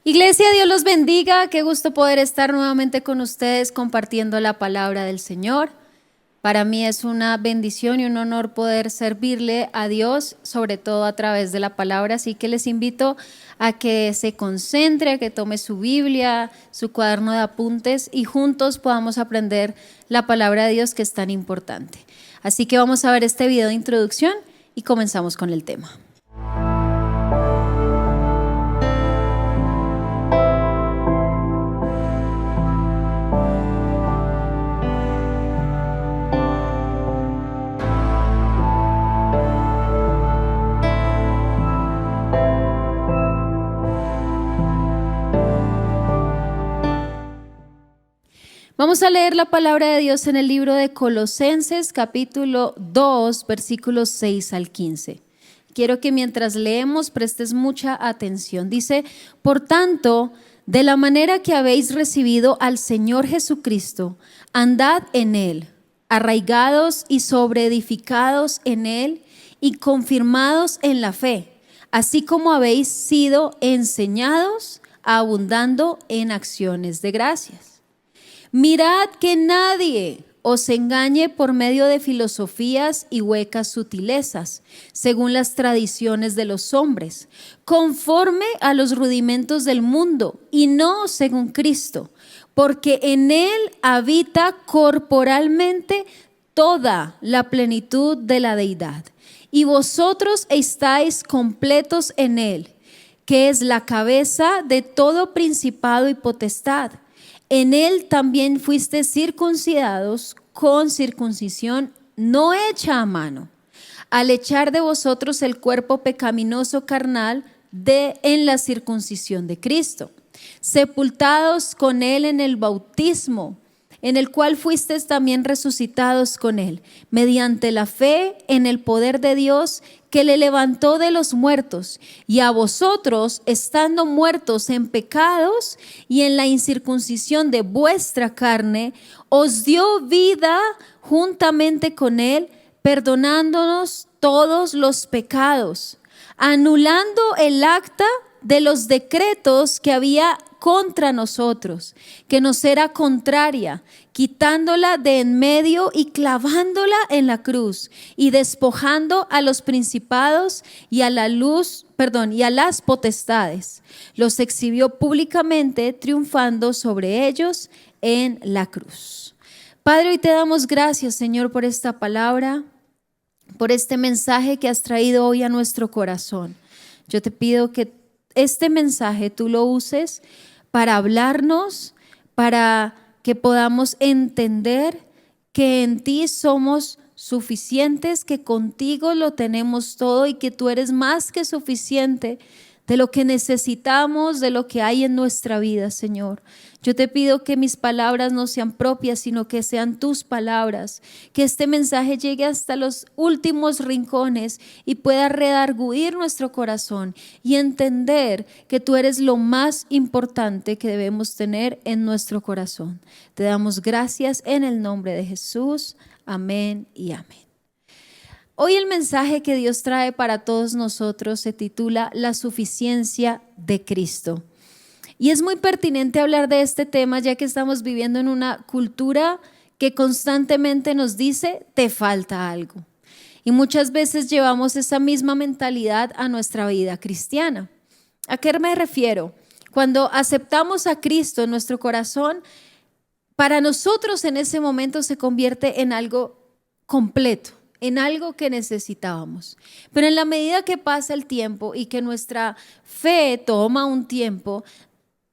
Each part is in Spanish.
Iglesia, Dios los bendiga. Qué gusto poder estar nuevamente con ustedes compartiendo la palabra del Señor. Para mí es una bendición y un honor poder servirle a Dios, sobre todo a través de la palabra. Así que les invito a que se concentre, a que tome su Biblia, su cuaderno de apuntes y juntos podamos aprender la palabra de Dios, que es tan importante. Así que vamos a ver este video de introducción y comenzamos con el tema. Vamos a leer la palabra de Dios en el libro de Colosenses, capítulo 2, versículos 6 al 15. Quiero que mientras leemos prestes mucha atención. Dice: por tanto, de la manera que habéis recibido al Señor Jesucristo, andad en Él, arraigados y sobreedificados en Él y confirmados en la fe, así como habéis sido enseñados, abundando en acciones de gracias. Mirad que nadie os engañe por medio de filosofías y huecas sutilezas, según las tradiciones de los hombres, conforme a los rudimentos del mundo y no según Cristo, porque en Él habita corporalmente toda la plenitud de la deidad. Y vosotros estáis completos en Él, que es la cabeza de todo principado y potestad. En Él también fuiste circuncidados con circuncisión no hecha a mano, al echar de vosotros el cuerpo pecaminoso carnal en la circuncisión de Cristo, sepultados con Él en el bautismo, en el cual fuisteis también resucitados con Él, mediante la fe en el poder de Dios que le levantó de los muertos, y a vosotros, estando muertos en pecados y en la incircuncisión de vuestra carne, os dio vida juntamente con Él, perdonándonos todos los pecados, anulando el acta de los decretos que había contra nosotros, que nos era contraria, quitándola de en medio y clavándola en la cruz, y despojando a los principados y a las potestades, los exhibió públicamente, triunfando sobre ellos en la cruz. Padre, hoy te damos gracias, Señor, por esta palabra, por este mensaje que has traído hoy a nuestro corazón. Yo te pido que este mensaje tú lo uses para hablarnos, para que podamos entender que en ti somos suficientes, que contigo lo tenemos todo y que tú eres más que suficiente de lo que necesitamos, de lo que hay en nuestra vida, Señor. Yo te pido que mis palabras no sean propias, sino que sean tus palabras, que este mensaje llegue hasta los últimos rincones y pueda redarguir nuestro corazón y entender que tú eres lo más importante que debemos tener en nuestro corazón. Te damos gracias en el nombre de Jesús. Amén y amén. Hoy el mensaje que Dios trae para todos nosotros se titula La suficiencia de Cristo. Y es muy pertinente hablar de este tema, ya que estamos viviendo en una cultura que constantemente nos dice: te falta algo. Y muchas veces llevamos esa misma mentalidad a nuestra vida cristiana. ¿A qué me refiero? Cuando aceptamos a Cristo en nuestro corazón, para nosotros en ese momento se convierte en algo completo, en algo que necesitábamos. Pero en la medida que pasa el tiempo y que nuestra fe toma un tiempo,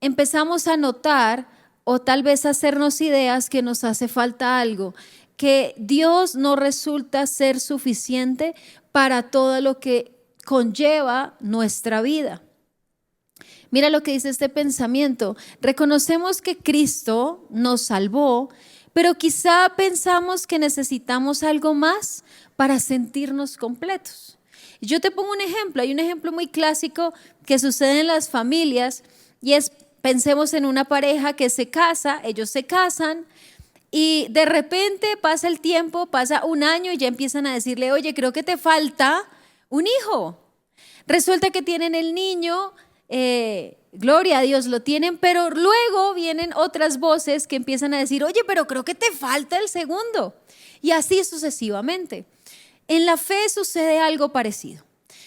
empezamos a notar o tal vez a hacernos ideas que nos hace falta algo, que Dios no resulta ser suficiente para todo lo que conlleva nuestra vida. Mira lo que dice este pensamiento: reconocemos que Cristo nos salvó, pero quizá pensamos que necesitamos algo más para sentirnos completos. Yo te pongo un ejemplo, hay un ejemplo muy clásico que sucede en las familias y es: pensemos en una pareja que se casa, ellos se casan y de repente pasa el tiempo, pasa un año y ya empiezan a decirle: oye, creo que te falta un hijo. Resulta que tienen el niño gloria a Dios, lo tienen, pero luego vienen otras voces que empiezan a decir, oye, pero creo que te falta el segundo. Y así sucesivamente. En la fe sucede algo parecido.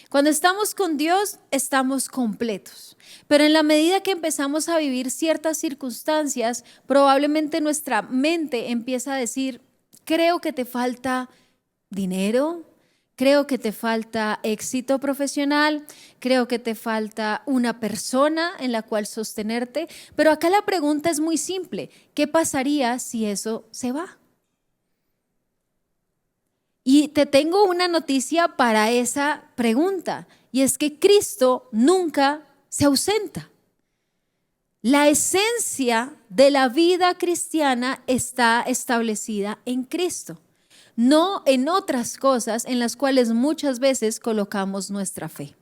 Cuando estamos con Dios, estamos completos. Pero en la medida que empezamos a vivir ciertas circunstancias, probablemente nuestra mente empieza a decir, creo que te falta dinero, creo que te falta éxito profesional, creo que te falta una persona en la cual sostenerte. Pero acá la pregunta es muy simple, ¿qué pasaría si eso se va? Y te tengo una noticia para esa pregunta, y es que Cristo nunca se ausenta. La esencia de la vida cristiana está establecida en Cristo, no en otras cosas en las cuales muchas veces colocamos nuestra fe.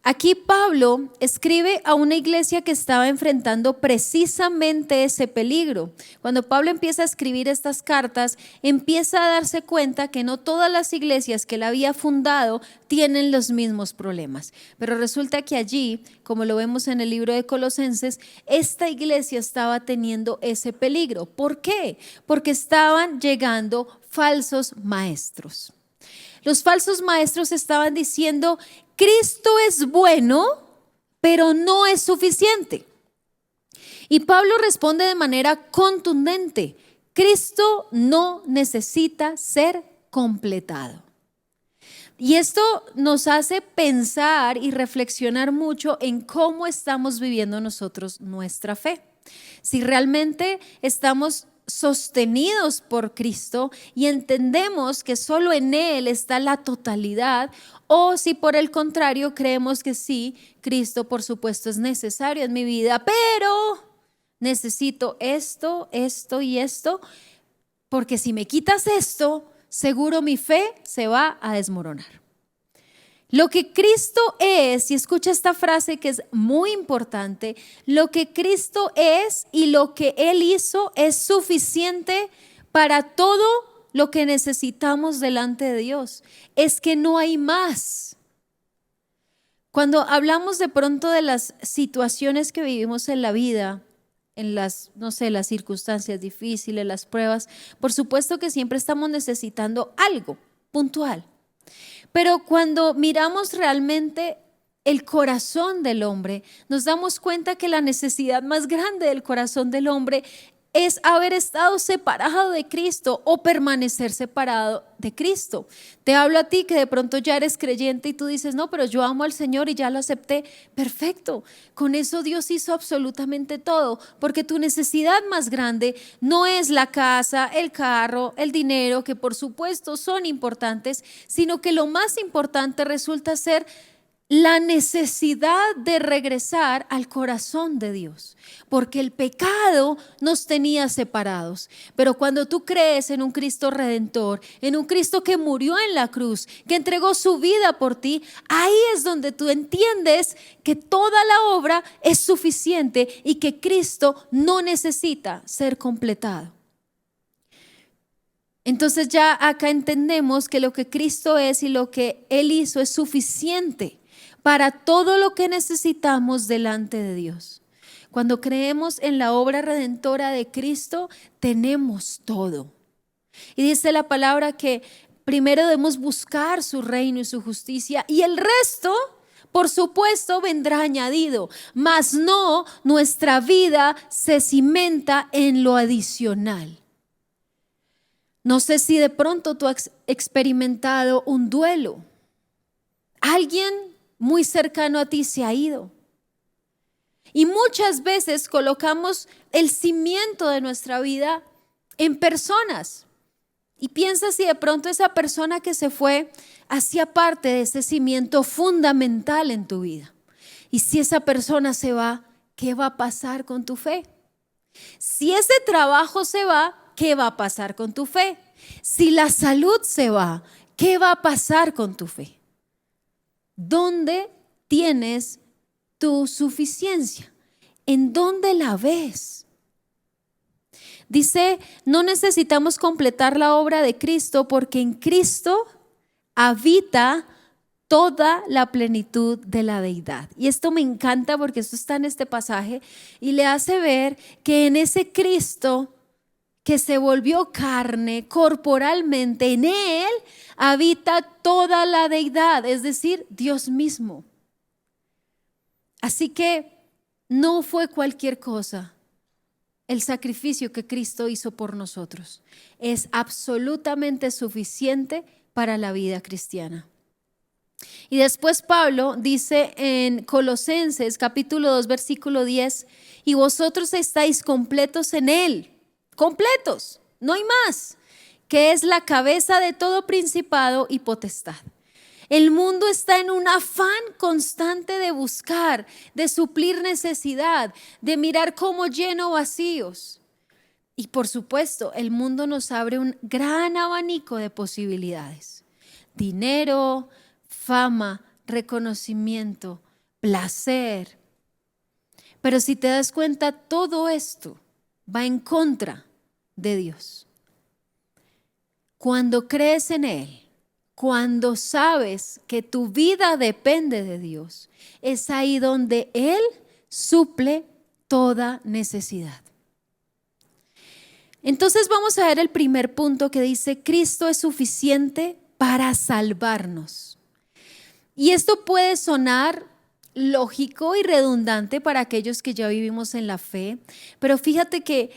Aquí Pablo escribe a una iglesia que estaba enfrentando precisamente ese peligro. Cuando Pablo empieza a escribir estas cartas, empieza a darse cuenta que no todas las iglesias que él había fundado tienen los mismos problemas. Pero resulta que allí, como lo vemos en el libro de Colosenses, esta iglesia estaba teniendo ese peligro. ¿Por qué? Porque estaban llegando falsos maestros. Los falsos maestros estaban diciendo, Cristo es bueno, pero no es suficiente. Y Pablo responde de manera contundente, Cristo no necesita ser completado. Y esto nos hace pensar y reflexionar mucho en cómo estamos viviendo nosotros nuestra fe. Si realmente estamos sostenidos por Cristo y entendemos que solo en Él está la totalidad, o si por el contrario creemos que sí, Cristo por supuesto es necesario en mi vida, pero necesito esto, esto y esto, porque si me quitas esto, seguro mi fe se va a desmoronar. Lo que Cristo es, y escucha esta frase que es muy importante, lo que Cristo es y lo que Él hizo es suficiente para todo lo que necesitamos delante de Dios. Es que no hay más. Cuando hablamos de pronto de las situaciones que vivimos en la vida, en las, no sé, las circunstancias difíciles, las pruebas, por supuesto que siempre estamos necesitando algo puntual. Pero cuando miramos realmente el corazón del hombre, nos damos cuenta que la necesidad más grande del corazón del hombre es haber estado separado de Cristo o permanecer separado de Cristo. Te hablo a ti que de pronto ya eres creyente y tú dices, no, pero yo amo al Señor y ya lo acepté. Perfecto, con eso Dios hizo absolutamente todo, porque tu necesidad más grande no es la casa, el carro, el dinero, que por supuesto son importantes, sino que lo más importante resulta ser la necesidad de regresar al corazón de Dios, porque el pecado nos tenía separados. Pero cuando tú crees en un Cristo redentor, en un Cristo que murió en la cruz, que entregó su vida por ti, ahí es donde tú entiendes que toda la obra es suficiente y que Cristo no necesita ser completado. Entonces ya acá entendemos que lo que Cristo es y lo que Él hizo es suficiente para todo lo que necesitamos delante de Dios. Cuando creemos en la obra redentora de Cristo, tenemos todo. Y dice la palabra que primero debemos buscar su reino y su justicia, y el resto, por supuesto, vendrá añadido. Mas no, nuestra vida se cimenta en lo adicional. No sé si de pronto tú has experimentado un duelo. Alguien muy cercano a ti se ha ido. Y muchas veces colocamos el cimiento de nuestra vida en personas. Y piensa si de pronto esa persona que se fue hacía parte de ese cimiento fundamental en tu vida. Y si esa persona se va, ¿qué va a pasar con tu fe? Si ese trabajo se va, ¿qué va a pasar con tu fe? Si la salud se va, ¿qué va a pasar con tu fe? ¿Dónde tienes tu suficiencia? ¿En dónde la ves? Dice, no necesitamos completar la obra de Cristo porque en Cristo habita toda la plenitud de la deidad. Y esto me encanta porque esto está en este pasaje y le hace ver que en ese Cristo que se volvió carne corporalmente, en Él habita toda la deidad, es decir, Dios mismo. Así que no fue cualquier cosa el sacrificio que Cristo hizo por nosotros. Es absolutamente suficiente para la vida cristiana. Y después Pablo dice en Colosenses capítulo 2 versículo 10, y vosotros estáis completos en Él, completos, no hay más, que es la cabeza de todo principado y potestad. El mundo está en un afán constante de buscar, de suplir necesidad, de mirar cómo lleno vacíos. Y por supuesto, el mundo nos abre un gran abanico de posibilidades. Dinero, fama, reconocimiento, placer. Pero si te das cuenta, todo esto va en contra de Dios. Cuando crees en Él, cuando sabes que tu vida depende de Dios, es ahí donde Él suple toda necesidad. Entonces vamos a ver el primer punto que dice: Cristo es suficiente para salvarnos. Y esto puede sonar lógico y redundante para aquellos que ya vivimos en la fe, pero fíjate que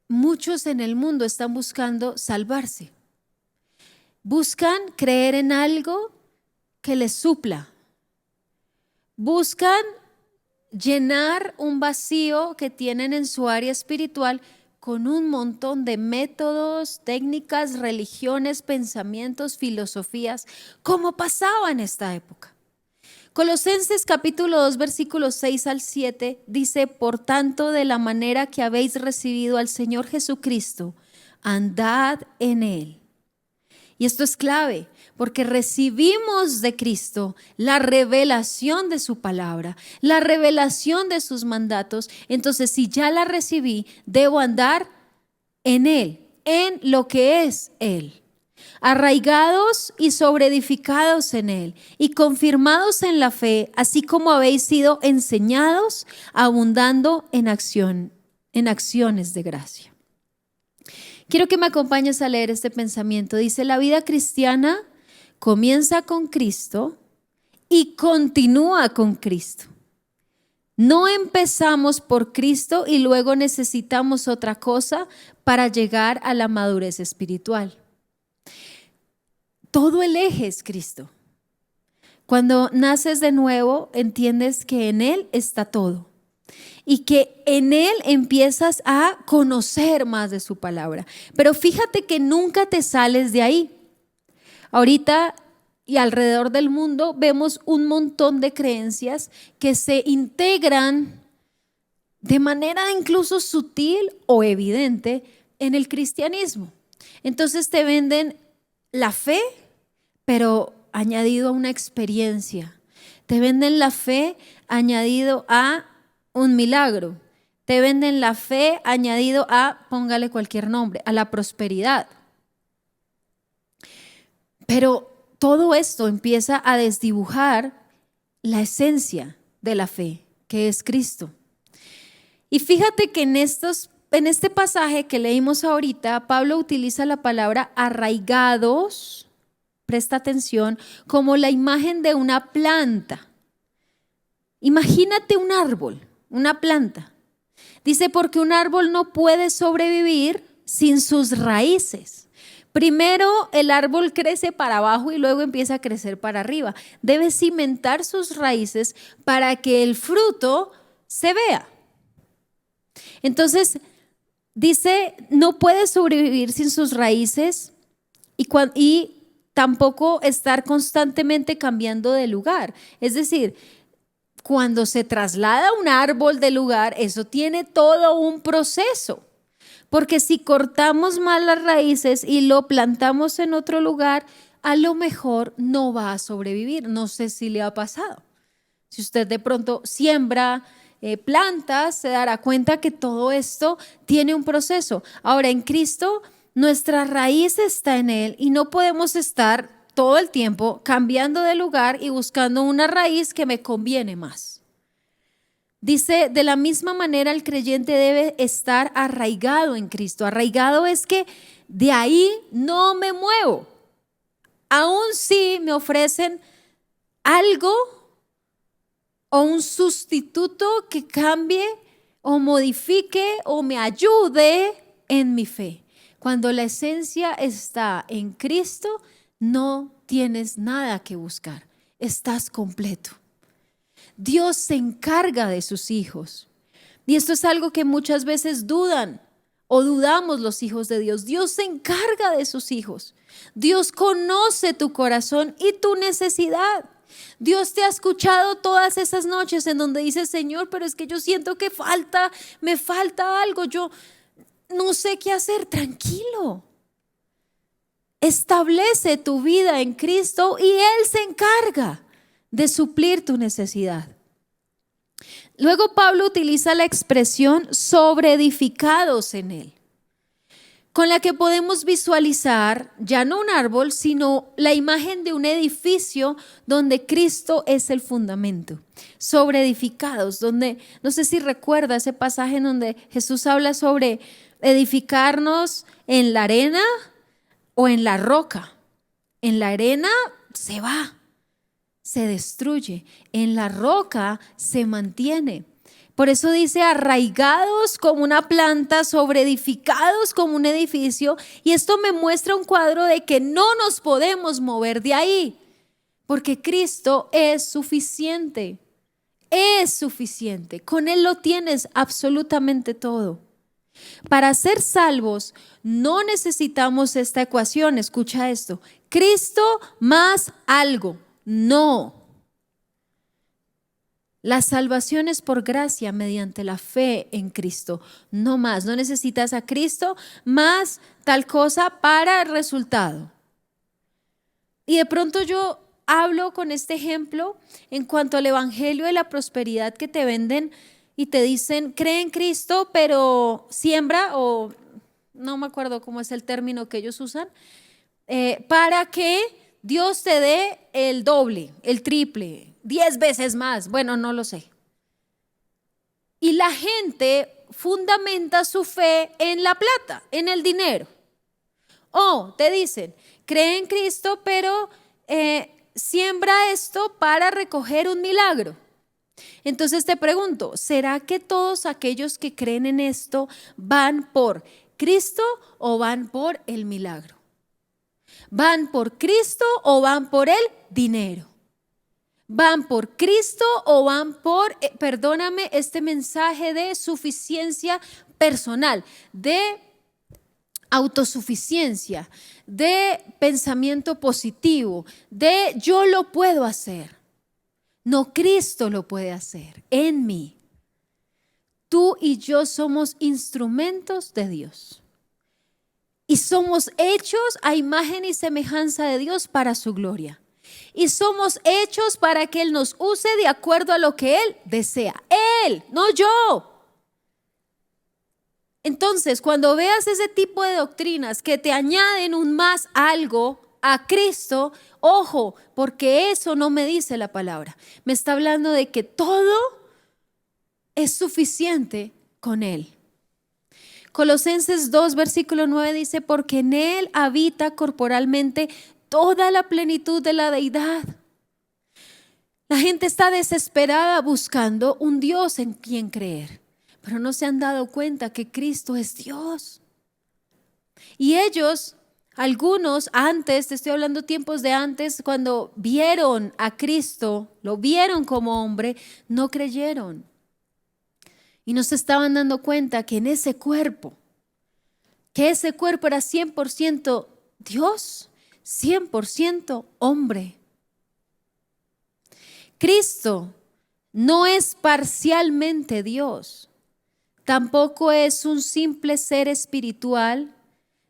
muchos en el mundo están buscando salvarse. Buscan creer en algo que les supla. Buscan llenar un vacío que tienen en su área espiritual con un montón de métodos, técnicas, religiones, pensamientos, filosofías, como pasaba en esta época. Colosenses capítulo 2 versículos 6 al 7 dice: por tanto, de la manera que habéis recibido al Señor Jesucristo, andad en Él. Y esto es clave, porque recibimos de Cristo la revelación de su palabra, la revelación de sus mandatos. Entonces, si ya la recibí, debo andar en Él, en lo que es Él. Arraigados y sobreedificados en Él y confirmados en la fe, así como habéis sido enseñados, abundando en acciones de gracia. Quiero que me acompañes a leer este pensamiento. Dice: la vida cristiana comienza con Cristo y continúa con Cristo. No empezamos por Cristo y luego necesitamos otra cosa para llegar a la madurez espiritual. Todo el eje es Cristo. Cuando naces de nuevo, entiendes que en Él está todo. Y que en Él empiezas a conocer más de su palabra. Pero fíjate que nunca te sales de ahí. Ahorita y alrededor del mundo vemos un montón de creencias que se integran de manera incluso sutil o evidente en el cristianismo. Entonces te venden la fe, pero añadido a una experiencia. Te venden la fe añadido a un milagro. Te venden la fe añadido a, póngale cualquier nombre, a la prosperidad. Pero todo esto empieza a desdibujar la esencia de la fe, que es Cristo. Y fíjate que en este pasaje que leímos ahorita, Pablo utiliza la palabra arraigados, presta atención, como la imagen de una planta. Imagínate un árbol. Una planta. Dice: porque un árbol no puede sobrevivir sin sus raíces. Primero el árbol crece para abajo y luego empieza a crecer para arriba. Debe cimentar sus raíces para que el fruto se vea. Entonces dice: no puede sobrevivir sin sus raíces y tampoco estar constantemente cambiando de lugar. Es decir, cuando se traslada un árbol de lugar, eso tiene todo un proceso. Porque si cortamos mal las raíces y lo plantamos en otro lugar, a lo mejor no va a sobrevivir. No sé si le ha pasado. Si usted de pronto siembra plantas, se dará cuenta que todo esto tiene un proceso. Ahora, en Cristo, nuestra raíz está en Él y no podemos estar todo el tiempo cambiando de lugar y buscando una raíz que me conviene más. Dice, de la misma manera el creyente debe estar arraigado en Cristo. Arraigado es que de ahí no me muevo. Aún si me ofrecen algo o un sustituto que cambie o modifique o me ayude en mi fe. Cuando la esencia está en Cristo, no tienes nada que buscar. Estás completo. Dios se encarga de sus hijos. Y esto es algo que muchas veces dudan o dudamos los hijos de Dios. Dios se encarga de sus hijos. Dios conoce tu corazón y tu necesidad. Dios te ha escuchado todas esas noches en donde dices, Señor, pero es que yo siento que me falta algo. Yo no sé qué hacer. Tranquilo. Establece tu vida en Cristo y Él se encarga de suplir tu necesidad. Luego Pablo utiliza la expresión sobreedificados en Él, con la que podemos visualizar ya no un árbol, sino la imagen de un edificio donde Cristo es el fundamento. Sobreedificados, donde, no sé si recuerda ese pasaje en donde Jesús habla sobre edificarnos en la arena o en la roca. En la arena se va, se destruye, en la roca se mantiene. Por eso dice arraigados como una planta, sobreedificados como un edificio. Y esto me muestra un cuadro de que no nos podemos mover de ahí, porque Cristo es suficiente. Es suficiente. Con Él lo tienes absolutamente todo. Para ser salvos no necesitamos esta ecuación. Escucha esto. Cristo más algo. No. La salvación es por gracia mediante la fe en Cristo. No más. No necesitas a Cristo más tal cosa para el resultado. Y de pronto yo hablo con este ejemplo en cuanto al evangelio de la prosperidad que te venden y te dicen, cree en Cristo, pero siembra, o no me acuerdo cómo es el término que ellos usan, para que Dios te dé el doble, el triple, 10 veces más. Bueno, no lo sé. Y la gente fundamenta su fe en la plata, en el dinero. O te dicen, cree en Cristo, pero siembra esto para recoger un milagro. Entonces te pregunto, ¿será que todos aquellos que creen en esto van por Cristo o van por el milagro? ¿Van por Cristo o van por el dinero? ¿Van por Cristo o van por, perdóname, este mensaje de suficiencia personal, de autosuficiencia, de pensamiento positivo, de yo lo puedo hacer? No, Cristo lo puede hacer en mí. Tú y yo somos instrumentos de Dios. Y somos hechos a imagen y semejanza de Dios para su gloria. Y somos hechos para que Él nos use de acuerdo a lo que Él desea. Él, no yo. Entonces, cuando veas ese tipo de doctrinas que te añaden un más algo a Cristo, ojo, porque eso no me dice la palabra. Me está hablando de que todo es suficiente con Él. Colosenses 2, versículo 9 dice, porque en Él habita corporalmente toda la plenitud de la deidad. La gente está desesperada buscando un Dios en quien creer, pero no se han dado cuenta que Cristo es Dios. Y ellos, algunos antes, te estoy hablando tiempos de antes, cuando vieron a Cristo, lo vieron como hombre, no creyeron. Y no se estaban dando cuenta que en ese cuerpo era 100% Dios, 100% hombre. Cristo no es parcialmente Dios, tampoco es un simple ser espiritual,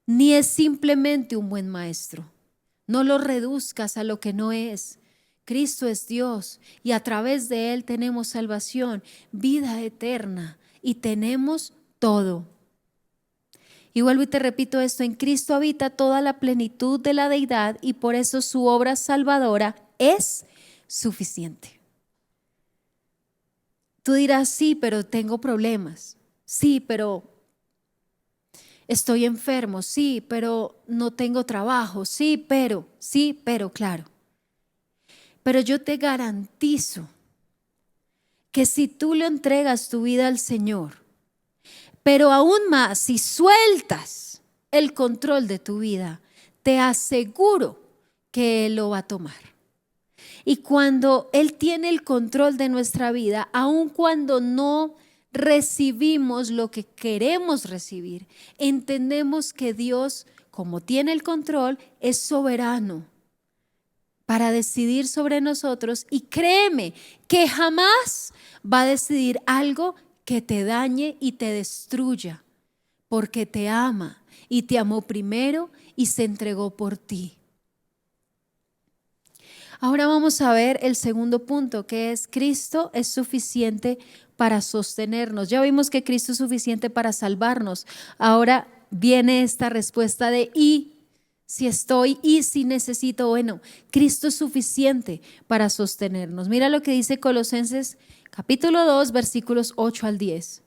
ni es simplemente un buen maestro. No lo reduzcas a lo que no es. Cristo es Dios y a través de Él tenemos salvación, vida eterna y tenemos todo. Y vuelvo y te repito esto, en Cristo habita toda la plenitud de la deidad y por eso su obra salvadora es suficiente. Tú dirás, sí, pero tengo problemas. Sí, pero estoy enfermo. Sí, pero no tengo trabajo. Sí, pero, claro. Pero yo te garantizo que si tú le entregas tu vida al Señor, pero aún más si sueltas el control de tu vida, te aseguro que Él lo va a tomar. Y cuando Él tiene el control de nuestra vida, aun cuando no recibimos lo que queremos recibir, entendemos que Dios, como tiene el control, es soberano para decidir sobre nosotros, y créeme que jamás va a decidir algo que te dañe y te destruya, porque te ama y te amó primero y se entregó por ti. Ahora vamos a ver el segundo punto, que es Cristo es suficiente para sostenernos. Ya vimos que Cristo es suficiente para salvarnos. Ahora viene esta respuesta de si estoy y si necesito. Bueno, Cristo es suficiente para sostenernos. Mira lo que dice Colosenses capítulo 2, versículos 8 al 10.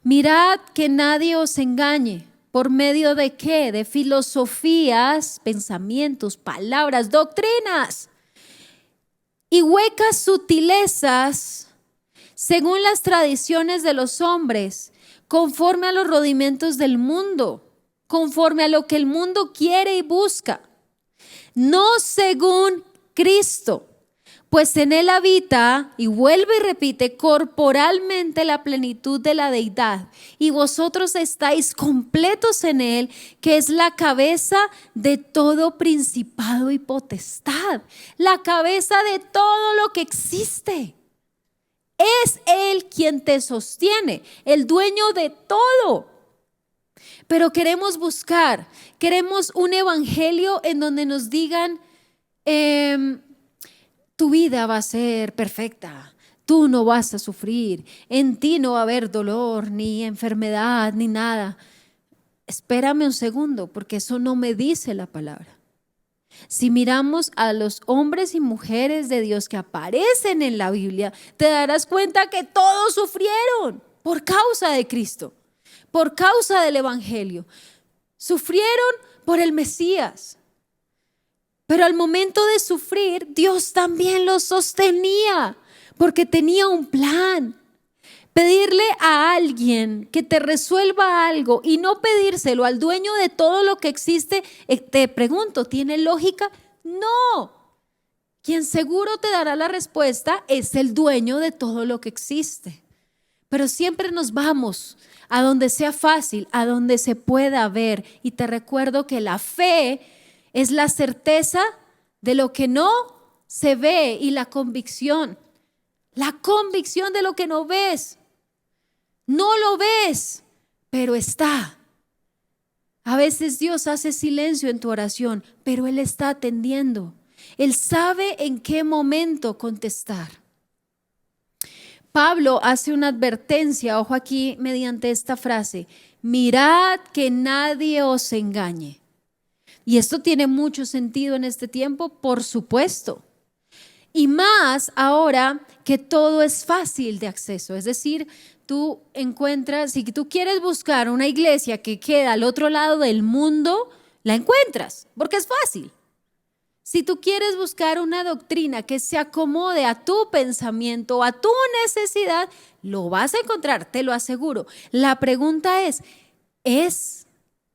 Mirad que nadie os engañe. ¿Por medio de qué? De filosofías, pensamientos, palabras, doctrinas y huecas sutilezas, según las tradiciones de los hombres, conforme a los rudimentos del mundo, conforme a lo que el mundo quiere y busca, no según Cristo, pues en Él habita, y vuelve y repite, corporalmente la plenitud de la deidad, y vosotros estáis completos en Él, que es la cabeza de todo principado y potestad, la cabeza de todo lo que existe. Es Él quien te sostiene, el dueño de todo. Pero queremos un evangelio en donde nos digan, tu vida va a ser perfecta, tú no vas a sufrir, en ti no va a haber dolor, ni enfermedad, ni nada. Espérame un segundo, porque eso no me dice la palabra. Si miramos a los hombres y mujeres de Dios que aparecen en la Biblia, te darás cuenta que todos sufrieron por causa de Cristo, por causa del evangelio. Sufrieron por el Mesías. Pero al momento de sufrir, Dios también los sostenía, porque tenía un plan. Pedirle a alguien que te resuelva algo y no pedírselo al dueño de todo lo que existe, te pregunto, ¿tiene lógica? No. Quien seguro te dará la respuesta es el dueño de todo lo que existe. Pero siempre nos vamos a donde sea fácil, a donde se pueda ver. Y te recuerdo que la fe es la certeza de lo que no se ve y la convicción de lo que no ves. No lo ves, pero está. A veces Dios hace silencio en tu oración, pero Él está atendiendo. Él sabe en qué momento contestar. Pablo hace una advertencia, ojo aquí mediante esta frase: mirad que nadie os engañe. Y esto tiene mucho sentido en este tiempo, por supuesto. Y más ahora que todo es fácil de acceso. Es decir, tú encuentras, si tú quieres buscar una iglesia que queda al otro lado del mundo, la encuentras, porque es fácil. Si tú quieres buscar una doctrina que se acomode a tu pensamiento, a tu necesidad, lo vas a encontrar, te lo aseguro. La pregunta ¿es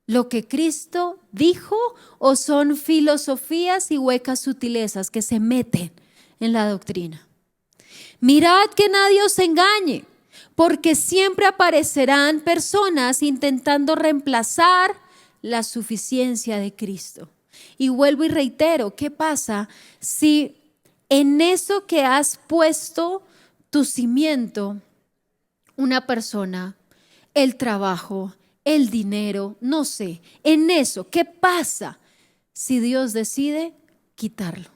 lo que Cristo dijo o son filosofías y huecas sutilezas que se meten en la doctrina? Mirad que nadie os engañe, porque siempre aparecerán personas intentando reemplazar la suficiencia de Cristo. Y vuelvo y reitero, ¿qué pasa si en eso que has puesto tu cimiento, una persona, el trabajo, el dinero, no sé, en eso, ¿qué pasa si Dios decide quitarlo?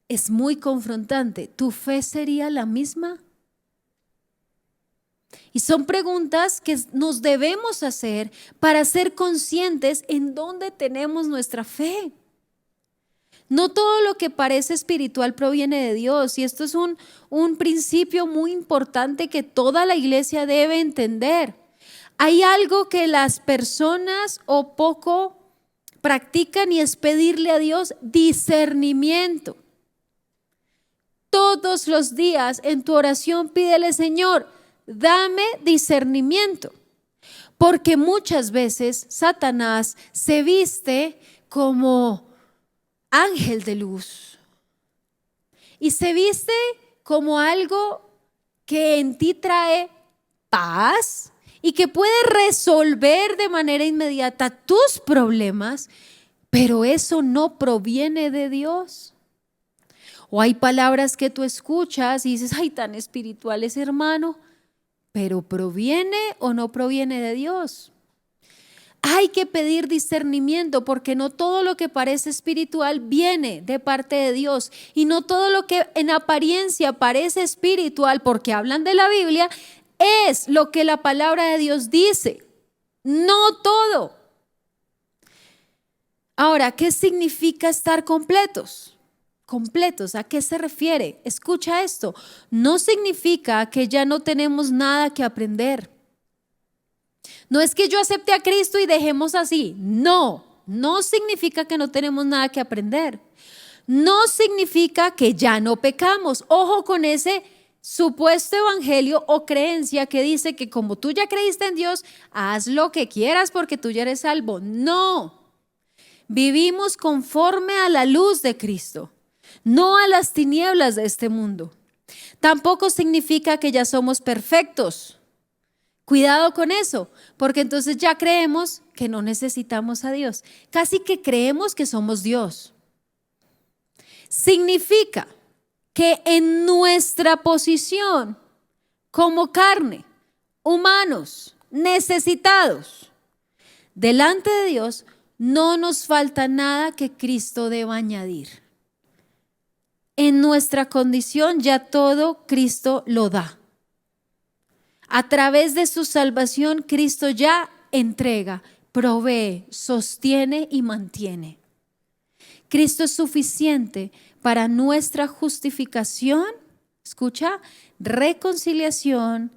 Es muy confrontante. ¿Tu fe sería la misma? Y son preguntas que nos debemos hacer para ser conscientes en dónde tenemos nuestra fe. No todo lo que parece espiritual proviene de Dios, y esto es un principio muy importante que toda la iglesia debe entender. Hay algo que las personas o poco practican y es pedirle a Dios discernimiento. Todos los días en tu oración pídele: Señor, dame discernimiento, porque muchas veces Satanás se viste como ángel de luz y se viste como algo que en ti trae paz y que puede resolver de manera inmediata tus problemas, pero eso no proviene de Dios. O hay palabras que tú escuchas y dices: ay, tan espiritual ese hermano, pero ¿proviene o no proviene de Dios? Hay que pedir discernimiento, porque no todo lo que parece espiritual viene de parte de Dios, y no todo lo que en apariencia parece espiritual, porque hablan de la Biblia, es lo que la palabra de Dios dice. No todo. Ahora, ¿qué significa estar completos? Completos, ¿a qué se refiere? Escucha esto: no significa que ya no tenemos nada que aprender. No es que yo acepte a Cristo y dejemos así. No significa que no tenemos nada que aprender. No significa que ya no pecamos. Ojo con ese supuesto evangelio o creencia que dice que como tú ya creíste en Dios, haz lo que quieras porque tú ya eres salvo. No. Vivimos conforme a la luz de Cristo, no a las tinieblas de este mundo. Tampoco significa que ya somos perfectos. Cuidado con eso, porque entonces ya creemos que no necesitamos a Dios. Casi que creemos que somos Dios. Significa que en nuestra posición como carne, humanos, necesitados, delante de Dios, no nos falta nada que Cristo deba añadir. En nuestra condición ya todo Cristo lo da. A través de su salvación, Cristo ya entrega, provee, sostiene y mantiene. Cristo es suficiente para nuestra justificación, escucha, reconciliación,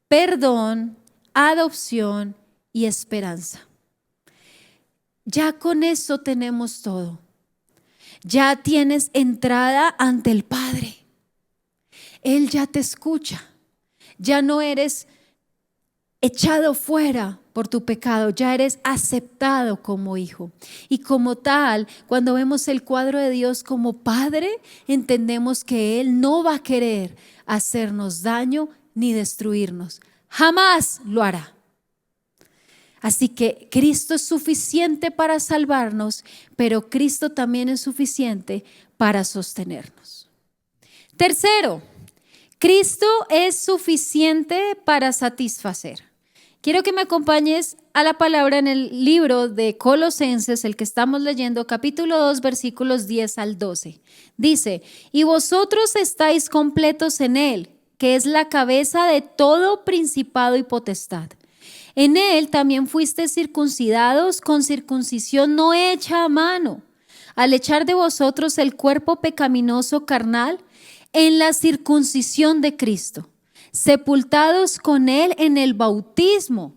perdón, adopción y esperanza. Ya con eso tenemos todo. Ya tienes entrada ante el Padre. Él ya te escucha. Ya no eres echado fuera por tu pecado, ya eres aceptado como hijo. Y como tal, cuando vemos el cuadro de Dios como Padre, entendemos que Él no va a querer hacernos daño ni destruirnos. Jamás lo hará. Así que Cristo es suficiente para salvarnos, pero Cristo también es suficiente para sostenernos. Tercero, Cristo es suficiente para satisfacer. Quiero que me acompañes a la palabra en el libro de Colosenses, el que estamos leyendo, capítulo 2, versículos 10 al 12. Dice: y vosotros estáis completos en Él, que es la cabeza de todo principado y potestad. En Él también fuisteis circuncidados con circuncisión no hecha a mano, al echar de vosotros el cuerpo pecaminoso carnal en la circuncisión de Cristo, sepultados con Él en el bautismo,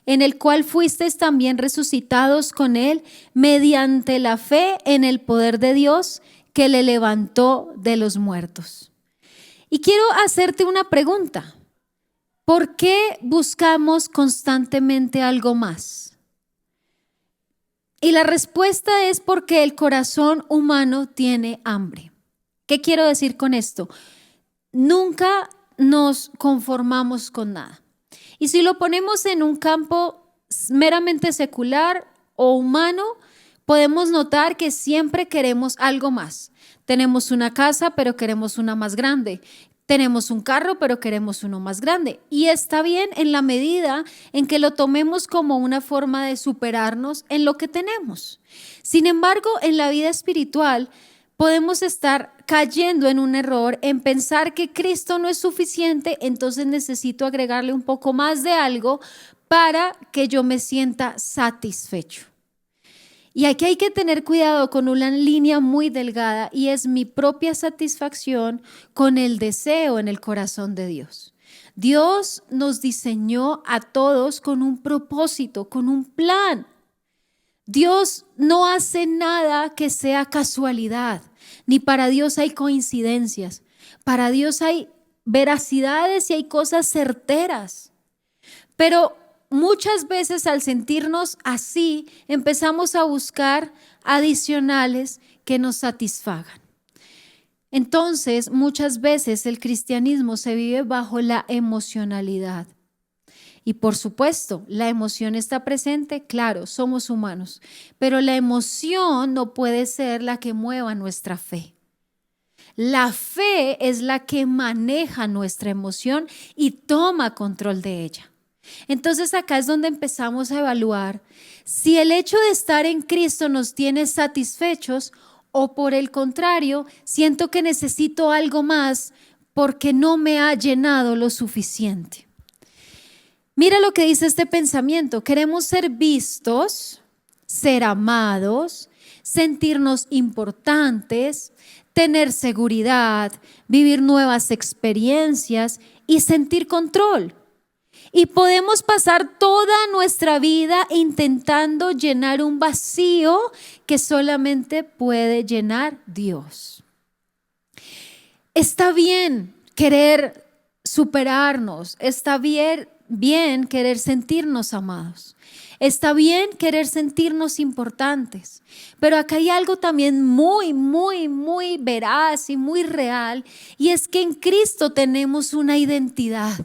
en el cual fuisteis también resucitados con Él mediante la fe en el poder de Dios que le levantó de los muertos. Y quiero hacerte una pregunta. ¿Por qué buscamos constantemente algo más? Y la respuesta es porque el corazón humano tiene hambre. ¿Qué quiero decir con esto? Nunca nos conformamos con nada. Y si lo ponemos en un campo meramente secular o humano, podemos notar que siempre queremos algo más. Tenemos una casa, pero queremos una más grande. Tenemos un carro, pero queremos uno más grande. Y está bien en la medida en que lo tomemos como una forma de superarnos en lo que tenemos. Sin embargo, en la vida espiritual podemos estar cayendo en un error en pensar que Cristo no es suficiente, entonces necesito agregarle un poco más de algo para que yo me sienta satisfecho. Y aquí hay que tener cuidado con una línea muy delgada, y es mi propia satisfacción con el deseo en el corazón de Dios. Dios nos diseñó a todos con un propósito, con un plan. Dios no hace nada que sea casualidad, ni para Dios hay coincidencias. Para Dios hay veracidades y hay cosas certeras. Pero muchas veces al sentirnos así, empezamos a buscar adicionales que nos satisfagan. Entonces, muchas veces el cristianismo se vive bajo la emocionalidad. Y por supuesto, la emoción está presente, claro, somos humanos, pero la emoción no puede ser la que mueva nuestra fe. La fe es la que maneja nuestra emoción y toma control de ella. Entonces acá es donde empezamos a evaluar si el hecho de estar en Cristo nos tiene satisfechos o por el contrario, siento que necesito algo más porque no me ha llenado lo suficiente. Mira lo que dice este pensamiento. Queremos ser vistos, ser amados, sentirnos importantes, tener seguridad, vivir nuevas experiencias y sentir control. Y podemos pasar toda nuestra vida intentando llenar un vacío que solamente puede llenar Dios. Está bien querer superarnos, está bien querer sentirnos amados, está bien querer sentirnos importantes, pero acá hay algo también muy veraz y muy real, y es que en Cristo tenemos una identidad.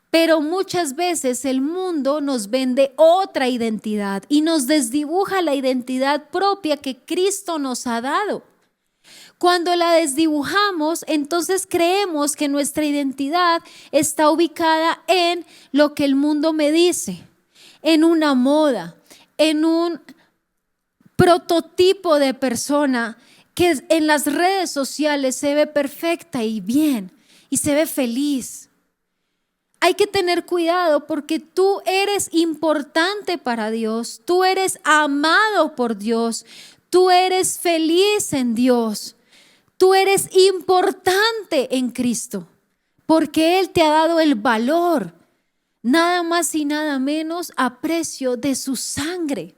Pero muchas veces el mundo nos vende otra identidad y nos desdibuja la identidad propia que Cristo nos ha dado. Cuando la desdibujamos, entonces creemos que nuestra identidad está ubicada en lo que el mundo me dice, en una moda, en un prototipo de persona que en las redes sociales se ve perfecta y bien y se ve feliz. Hay que tener cuidado porque tú eres importante para Dios, tú eres amado por Dios, tú eres feliz en Dios, tú eres importante en Cristo porque Él te ha dado el valor, nada más y nada menos a precio de su sangre.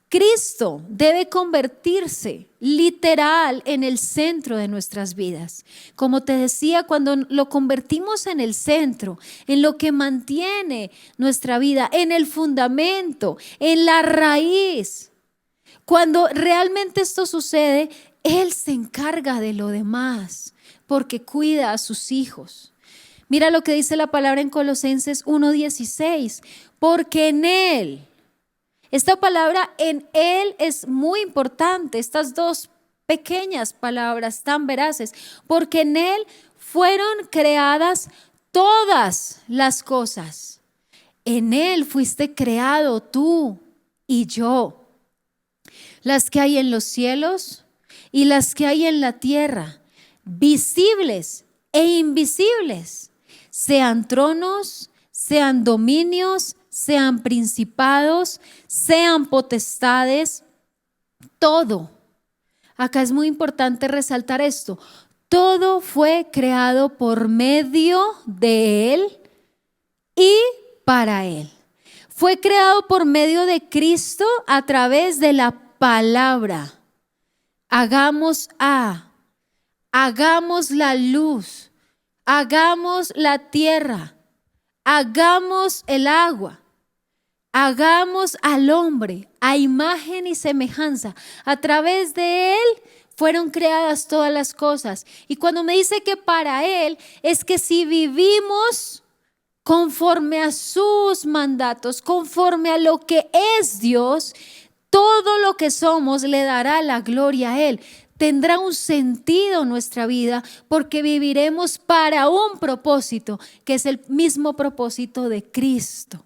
Cristo debe convertirse literal en el centro de nuestras vidas. Como te decía, cuando lo convertimos en el centro, en lo que mantiene nuestra vida, en el fundamento, en la raíz, cuando realmente esto sucede, Él se encarga de lo demás porque cuida a sus hijos. Mira lo que dice la palabra en Colosenses 1:16, porque en Él. Esta palabra en Él es muy importante, estas dos pequeñas palabras tan veraces, porque en Él fueron creadas todas las cosas. En Él fuiste creado tú y yo, las que hay en los cielos y las que hay en la tierra, visibles e invisibles, sean tronos, sean dominios, sean principados, sean potestades, todo. Acá es muy importante resaltar esto. Todo fue creado por medio de Él y para Él. Fue creado por medio de Cristo a través de la palabra. Hagamos la luz, hagamos la tierra, hagamos el agua. Hagamos al hombre a imagen y semejanza. A través de Él fueron creadas todas las cosas. Y cuando me dice que para Él, es que si vivimos conforme a sus mandatos, conforme a lo que es Dios, todo lo que somos le dará la gloria a Él. Tendrá un sentido nuestra vida porque viviremos para un propósito, que es el mismo propósito de Cristo.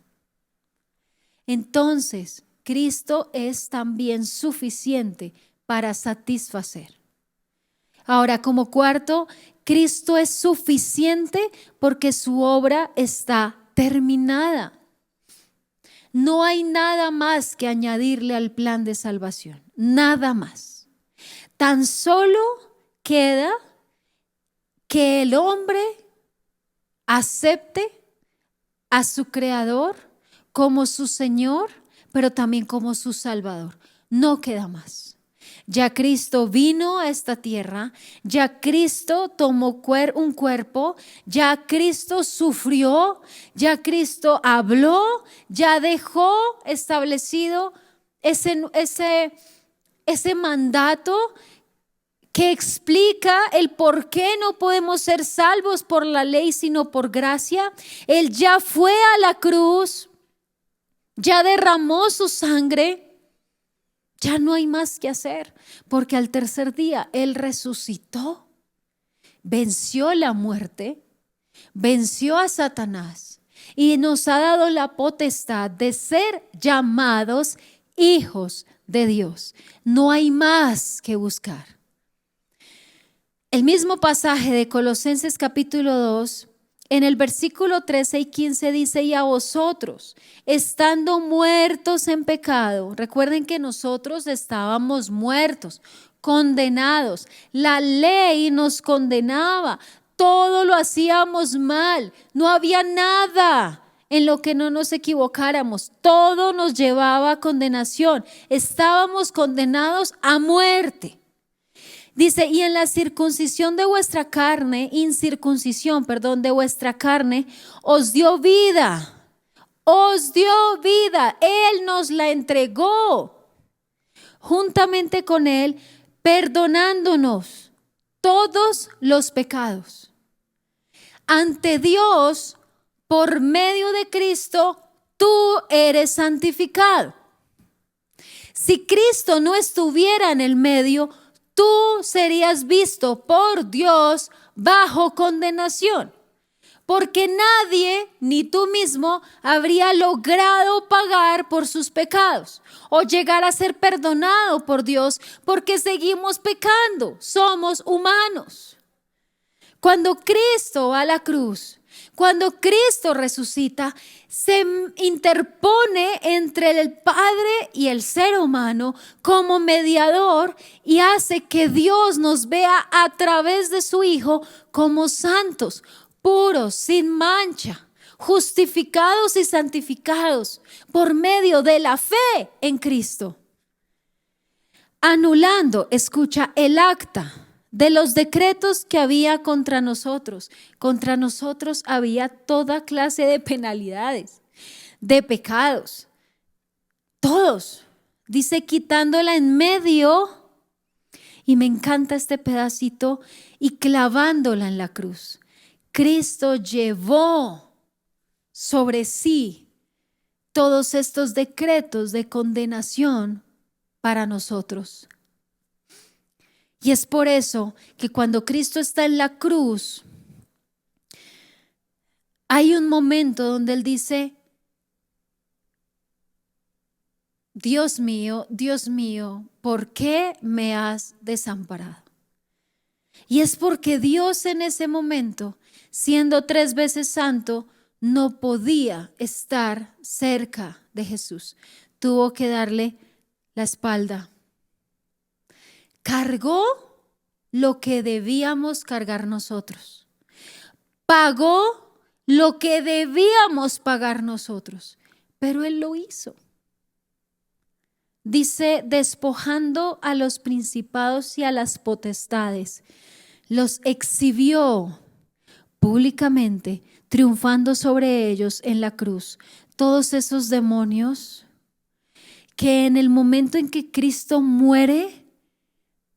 Entonces, Cristo es también suficiente para satisfacer. Ahora, como cuarto, Cristo es suficiente porque su obra está terminada. No hay nada más que añadirle al plan de salvación, nada más. Tan solo queda que el hombre acepte a su Creador como su Señor, pero también como su Salvador. No queda más. Ya Cristo vino a esta tierra, ya Cristo tomó un cuerpo, ya Cristo sufrió, ya Cristo habló, ya dejó establecido ese mandato que explica el por qué no podemos ser salvos por la ley, sino por gracia. Él ya fue a la cruz, ya derramó su sangre. Ya no hay más que hacer, porque al tercer día Él resucitó, venció la muerte, venció a Satanás y nos ha dado la potestad de ser llamados hijos de Dios. No hay más que buscar. El mismo pasaje de Colosenses capítulo 2, en el versículo 13 y 15 dice: y a vosotros, estando muertos en pecado. Recuerden que nosotros estábamos muertos, condenados. La ley nos condenaba. Todo lo hacíamos mal. No había nada en lo que no nos equivocáramos. Todo nos llevaba a condenación. Estábamos condenados a muerte. Dice: y en la circuncisión de vuestra carne, de vuestra carne, os dio vida. Él nos la entregó. Juntamente con Él, perdonándonos todos los pecados. Ante Dios, por medio de Cristo, tú eres santificado. Si Cristo no estuviera en el medio, tú serías visto por Dios bajo condenación, porque nadie, ni tú mismo, habría logrado pagar por sus pecados o llegar a ser perdonado por Dios, porque seguimos pecando, somos humanos. Cuando Cristo va a la cruz, cuando Cristo resucita, se interpone entre el Padre y el ser humano como mediador y hace que Dios nos vea a través de su Hijo como santos, puros, sin mancha, justificados y santificados por medio de la fe en Cristo. Anulando, escucha, el acta de los decretos que había contra nosotros. Contra nosotros había toda clase de penalidades, de pecados, todos. Dice: quitándola en medio, y me encanta este pedacito, y clavándola en la cruz. Cristo llevó sobre sí todos estos decretos de condenación para nosotros. Y es por eso que cuando Cristo está en la cruz, hay un momento donde Él dice: Dios mío, ¿por qué me has desamparado? Y es porque Dios en ese momento, siendo 3 veces santo, no podía estar cerca de Jesús. Tuvo que darle la espalda. Cargó lo que debíamos cargar nosotros. Pagó lo que debíamos pagar nosotros. Pero Él lo hizo. Dice: despojando a los principados y a las potestades, los exhibió públicamente, triunfando sobre ellos en la cruz. Todos esos demonios que en el momento en que Cristo muere,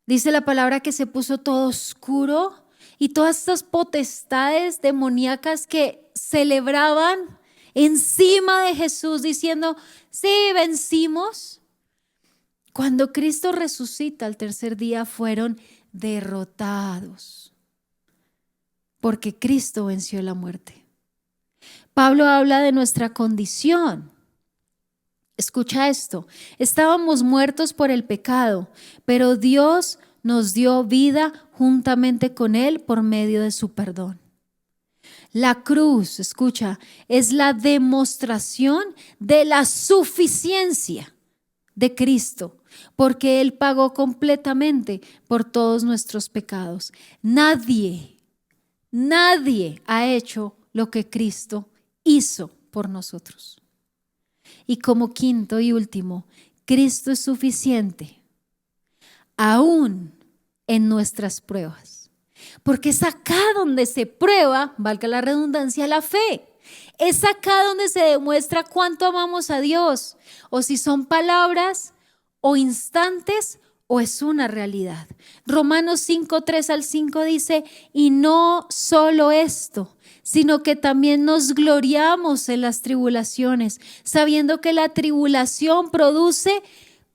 dice la palabra que se puso todo oscuro, y todas estas potestades demoníacas que celebraban encima de Jesús diciendo: sí, vencimos. Cuando Cristo resucita al tercer día, fueron derrotados, porque Cristo venció la muerte. Pablo habla de nuestra condición. Escucha esto, estábamos muertos por el pecado, pero Dios nos dio vida juntamente con Él por medio de su perdón. La cruz, escucha, es la demostración de la suficiencia de Cristo, porque Él pagó completamente por todos nuestros pecados. Nadie ha hecho lo que Cristo hizo por nosotros. Y como quinto y último, Cristo es suficiente aún en nuestras pruebas. Porque es acá donde se prueba, valga la redundancia, la fe. Es acá donde se demuestra cuánto amamos a Dios, o si son palabras o instantes o es una realidad. Romanos 5, 3 al 5 dice, y no solo esto, sino que también nos gloriamos en las tribulaciones, sabiendo que la tribulación produce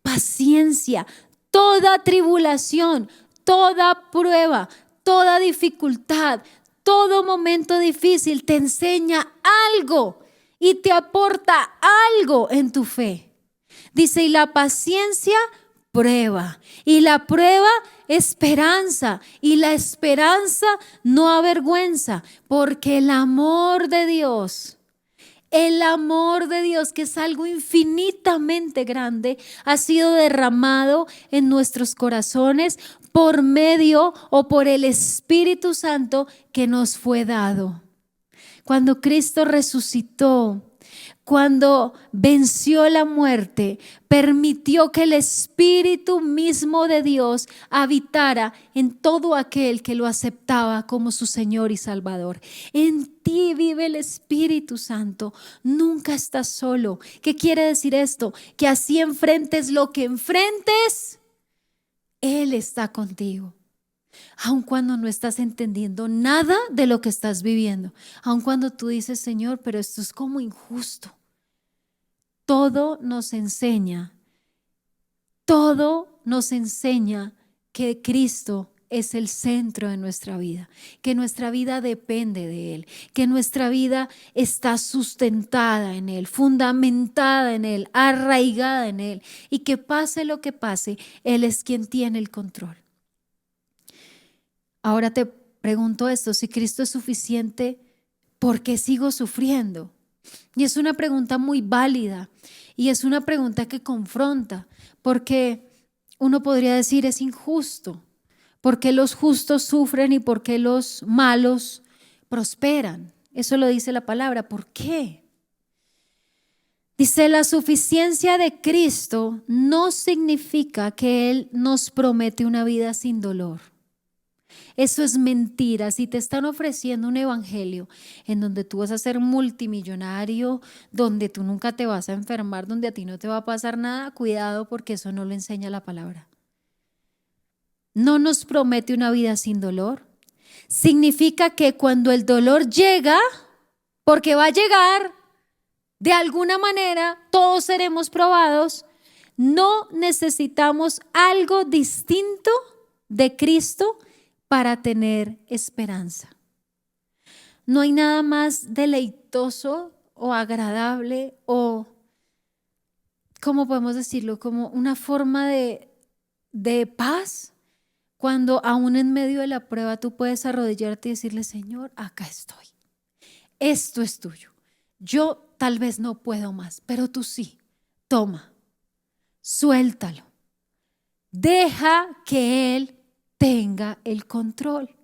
paciencia. Toda tribulación, toda prueba, toda dificultad, todo momento difícil te enseña algo y te aporta algo en tu fe. Dice, y la paciencia prueba, y la prueba esperanza, y la esperanza no avergüenza, porque el amor de Dios, que es algo infinitamente grande, ha sido derramado en nuestros corazones por medio o por el Espíritu Santo que nos fue dado. Cuando Cristo resucitó, cuando venció la muerte, permitió que el Espíritu mismo de Dios habitara en todo aquel que lo aceptaba como su Señor y Salvador. En ti vive el Espíritu Santo, nunca estás solo. ¿Qué quiere decir esto? Que así enfrentes lo que enfrentes, Él está contigo. Aun cuando no estás entendiendo nada de lo que estás viviendo, aun cuando tú dices, Señor, pero esto es como injusto. Todo nos enseña que Cristo es el centro de nuestra vida, que nuestra vida depende de Él, que nuestra vida está sustentada en Él, fundamentada en Él, arraigada en Él, y que pase lo que pase, Él es quien tiene el control. Ahora te pregunto esto, si Cristo es suficiente, ¿por qué sigo sufriendo? Y es una pregunta muy válida y es una pregunta que confronta, porque uno podría decir es injusto. ¿Por qué los justos sufren y por qué los malos prosperan? Eso lo dice la palabra. ¿Por qué? Dice, la suficiencia de Cristo no significa que Él nos promete una vida sin dolor. Eso es mentira. Si te están ofreciendo un evangelio en donde tú vas a ser multimillonario, donde tú nunca te vas a enfermar, donde a ti no te va a pasar nada, cuidado, porque eso no lo enseña la palabra. No nos promete una vida sin dolor. Significa que cuando el dolor llega, porque va a llegar, de alguna manera todos seremos probados, no necesitamos algo distinto de Cristo para tener esperanza. No hay nada más deleitoso o agradable o, ¿cómo podemos decirlo? Como una forma de paz, cuando aún en medio de la prueba tú puedes arrodillarte y decirle, Señor, acá estoy. Esto es tuyo. Yo tal vez no puedo más, pero tú sí. Toma, suéltalo. Deja que Él tenga el control.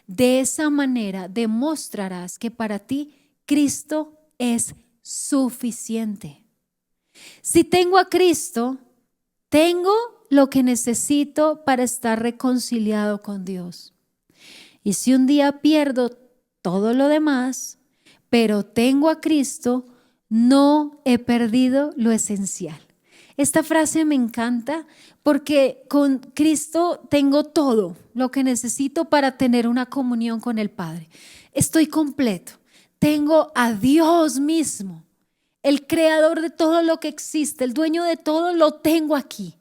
De esa manera demostrarás que para ti Cristo es suficiente. Si tengo a Cristo, tengo lo que necesito para estar reconciliado con Dios. Y si un día pierdo todo lo demás, pero tengo a Cristo, no he perdido lo esencial. Esta frase me encanta porque con Cristo tengo todo lo que necesito para tener una comunión con el Padre. Estoy completo. Tengo a Dios mismo, el creador de todo lo que existe, el dueño de todo, lo tengo aquí.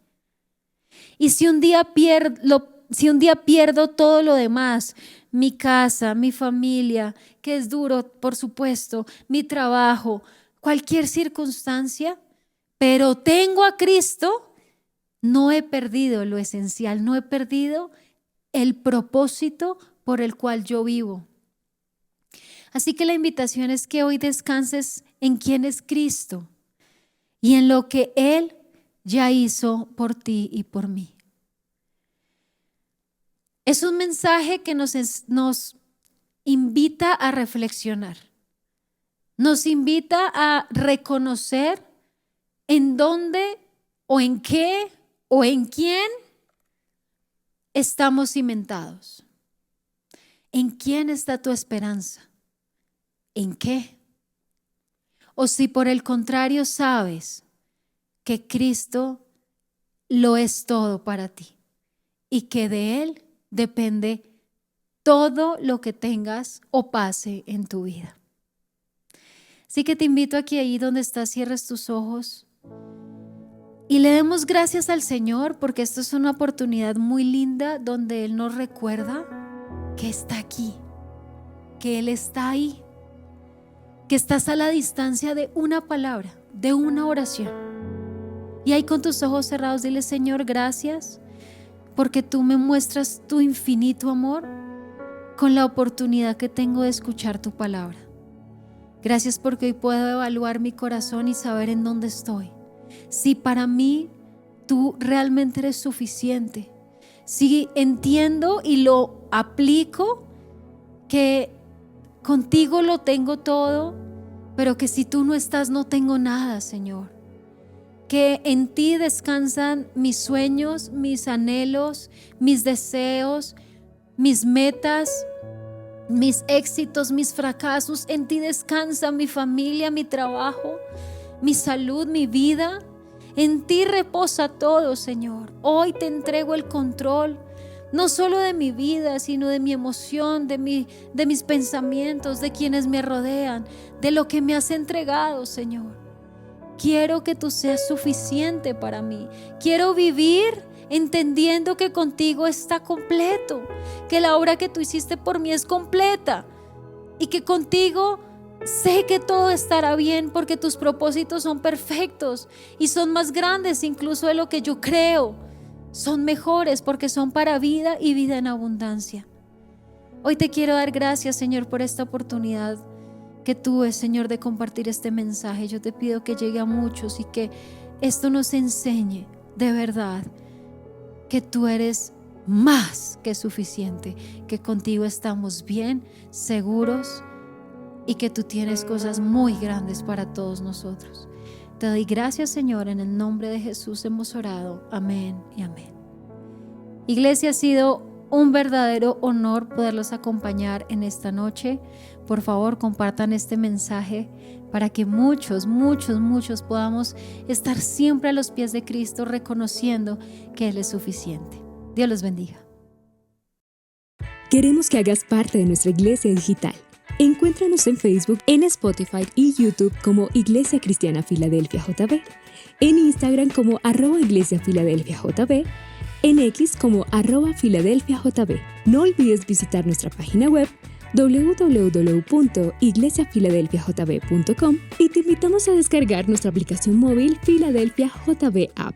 Y si un día pierdo todo lo demás, mi casa, mi familia, que es duro, por supuesto, mi trabajo, cualquier circunstancia, pero tengo a Cristo, no he perdido lo esencial, no he perdido el propósito por el cual yo vivo. Así que la invitación es que hoy descanses en quién es Cristo y en lo que Él ya hizo por ti y por mí. Es un mensaje que nos invita a reflexionar, nos invita a reconocer en dónde o en qué o en quién estamos cimentados. ¿En quién está tu esperanza? ¿En qué? O si por el contrario sabes que Cristo lo es todo para ti y que de Él depende todo lo que tengas o pase en tu vida. Así que te invito a que ahí donde estás cierres tus ojos y le demos gracias al Señor, porque esto es una oportunidad muy linda donde Él nos recuerda que está aquí, que Él está ahí, que estás a la distancia de una palabra, de una oración. Y ahí con tus ojos cerrados dile: Señor, gracias porque tú me muestras tu infinito amor con la oportunidad que tengo de escuchar tu palabra. Gracias porque hoy puedo evaluar mi corazón y saber en dónde estoy. Si para mí tú realmente eres suficiente, si entiendo y lo aplico que contigo lo tengo todo, pero que si tú no estás no tengo nada, Señor. Que en ti descansan mis sueños, mis anhelos, mis deseos, mis metas, mis éxitos, mis fracasos. En ti descansa mi familia, mi trabajo, mi salud, mi vida. En ti reposa todo, Señor. Hoy te entrego el control, no solo de mi vida, sino de mi emoción, de mis pensamientos, de quienes me rodean, de lo que me has entregado, Señor. Quiero que tú seas suficiente para mí. Quiero vivir entendiendo que contigo está completo, que la obra que tú hiciste por mí es completa y que contigo sé que todo estará bien porque tus propósitos son perfectos y son más grandes incluso de lo que yo creo. Son mejores porque son para vida y vida en abundancia. Hoy te quiero dar gracias, Señor, por esta oportunidad que tuve, Señor, de compartir este mensaje. Yo te pido que llegue a muchos y que esto nos enseñe de verdad que tú eres más que suficiente, que contigo estamos bien, seguros y que tú tienes cosas muy grandes para todos nosotros. Te doy gracias, Señor, en el nombre de Jesús hemos orado. Amén y amén. Iglesia, ha sido un verdadero honor poderlos acompañar en esta noche. Por favor, compartan este mensaje para que muchos podamos estar siempre a los pies de Cristo, reconociendo que Él es suficiente. Dios los bendiga. Queremos que hagas parte de nuestra iglesia digital. Encuéntranos en Facebook, en Spotify y YouTube como Iglesia Cristiana Filadelfia JB, en Instagram como @iglesiafiladelfiajb, en X como @filadelfiajb. No olvides visitar nuestra página web www.iglesiafiladelfiajb.com y te invitamos a descargar nuestra aplicación móvil Filadelfia JB App.